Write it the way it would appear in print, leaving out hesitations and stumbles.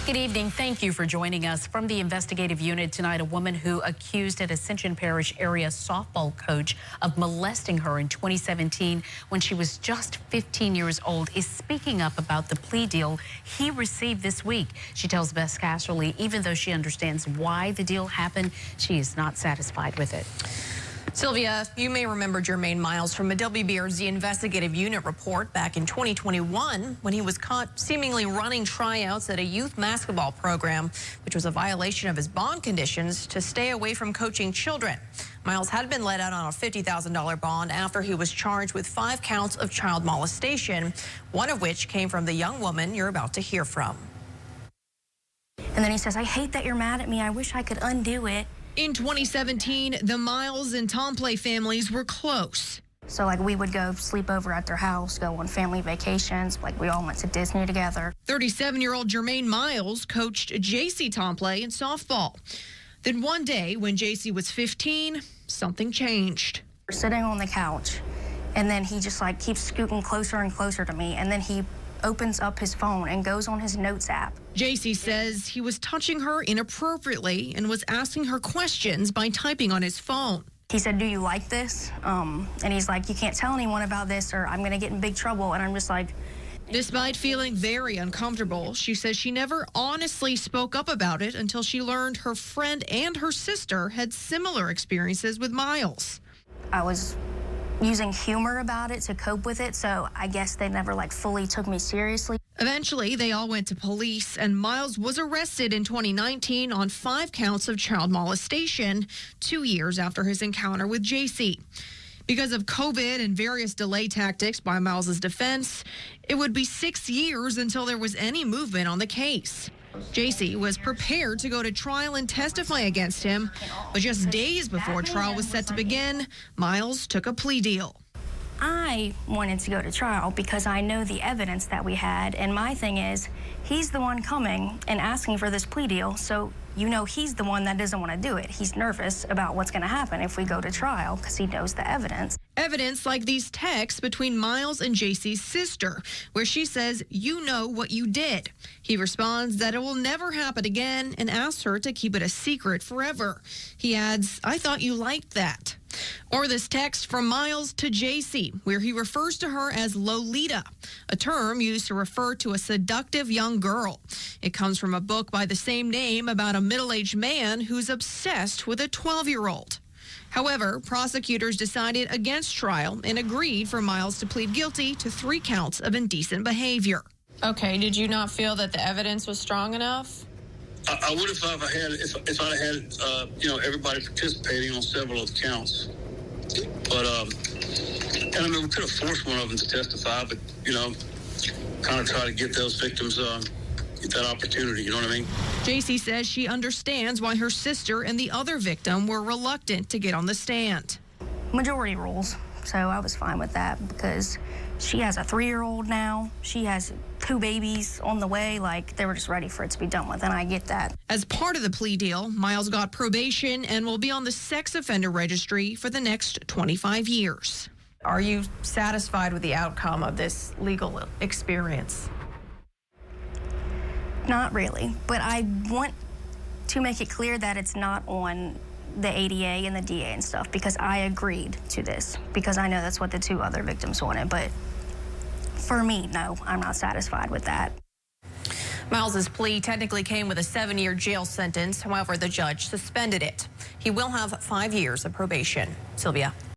Good evening. Thank you for joining us. From the investigative unit tonight, a woman who accused an Ascension parish-area softball coach of molesting her in 2017 when she was just 15 years old is speaking up about the plea deal he received this week. She tells Bess Casserly, even though she understands why the deal happened, she is not satisfied with it. Sylvia, you may remember Jermaine Miles from a WBRZ investigative unit report back in 2021 when he was caught seemingly running tryouts at a youth basketball program, which was a violation of his bond conditions to stay away from coaching children. Miles had been let out on a $50,000 bond after he was charged with 5 counts of child molestation, one of which came from the young woman you're about to hear from. And then he says, "I hate that you're mad at me. I wish I could undo it." In 2017, the Miles and Tomplay families were close. So we would go sleep over at their house, go on family vacations. We all went to Disney together. 37-year-old Jermaine Miles coached JC Tomplay in softball. Then one day when JC was 15, something changed. We're sitting on the couch, and then he just keeps scooting closer and closer to me, and then he opens up his phone and goes on his notes app. JC says he was touching her inappropriately and was asking her questions by typing on his phone. He said, "Do you like this?" And he's like, "You can't tell anyone about this or I'm going to get in big trouble." And I'm just like... Despite feeling very uncomfortable, she says she never honestly spoke up about it until she learned her friend and her sister had similar experiences with Miles. I was using humor about it to cope with it, so I guess they never fully took me seriously. Eventually, they all went to police, and Miles was arrested in 2019 on 5 counts of child molestation, 2 years after his encounter with JC. Because of COVID and various delay tactics by Miles's defense, it would be 6 years until there was any movement on the case. JC was prepared to go to trial and testify against him, but just days before trial was set to begin, Miles took a plea deal. I wanted to go to trial because I know the evidence that we had, and my thing is, he's the one coming and asking for this plea deal, so he's the one that doesn't want to do it. He's nervous about what's going to happen if we go to trial because he knows the evidence. Evidence like these texts between Miles and JC's sister, where she says, "You know what you did." He responds that it will never happen again and asks her to keep it a secret forever. He adds, "I thought you liked that." Or this text from Miles to JC, where he refers to her as Lolita, a term used to refer to a seductive young girl. It comes from a book by the same name about a middle-aged man who's obsessed with a 12-year-old. However, prosecutors decided against trial and agreed for Miles to plead guilty to 3 counts of indecent behavior. Okay, did you not feel that the evidence was strong enough? I would have thought if I had everybody participating on several of the counts. But and we could have forced one of them to testify, but kind of try to get those victims get that opportunity. You know what I mean? JC says she understands why her sister and the other victim were reluctant to get on the stand. Majority rules, so I was fine with that because she has a 3-year-old now. She has 2 babies on the way. They were just ready for it to be done with, and I get that. As part of the plea deal, Miles got probation and will be on the sex offender registry for the next 25 years. Are you satisfied with the outcome of this legal experience? Not really, but I want to make it clear that it's not on the ADA and the DA and stuff because I agreed to this because I know that's what the 2 other victims wanted, but for me, no, I'm not satisfied with that. Miles's plea technically came with a 7-year jail sentence. However, the judge suspended it. He will have 5 years of probation. Sylvia.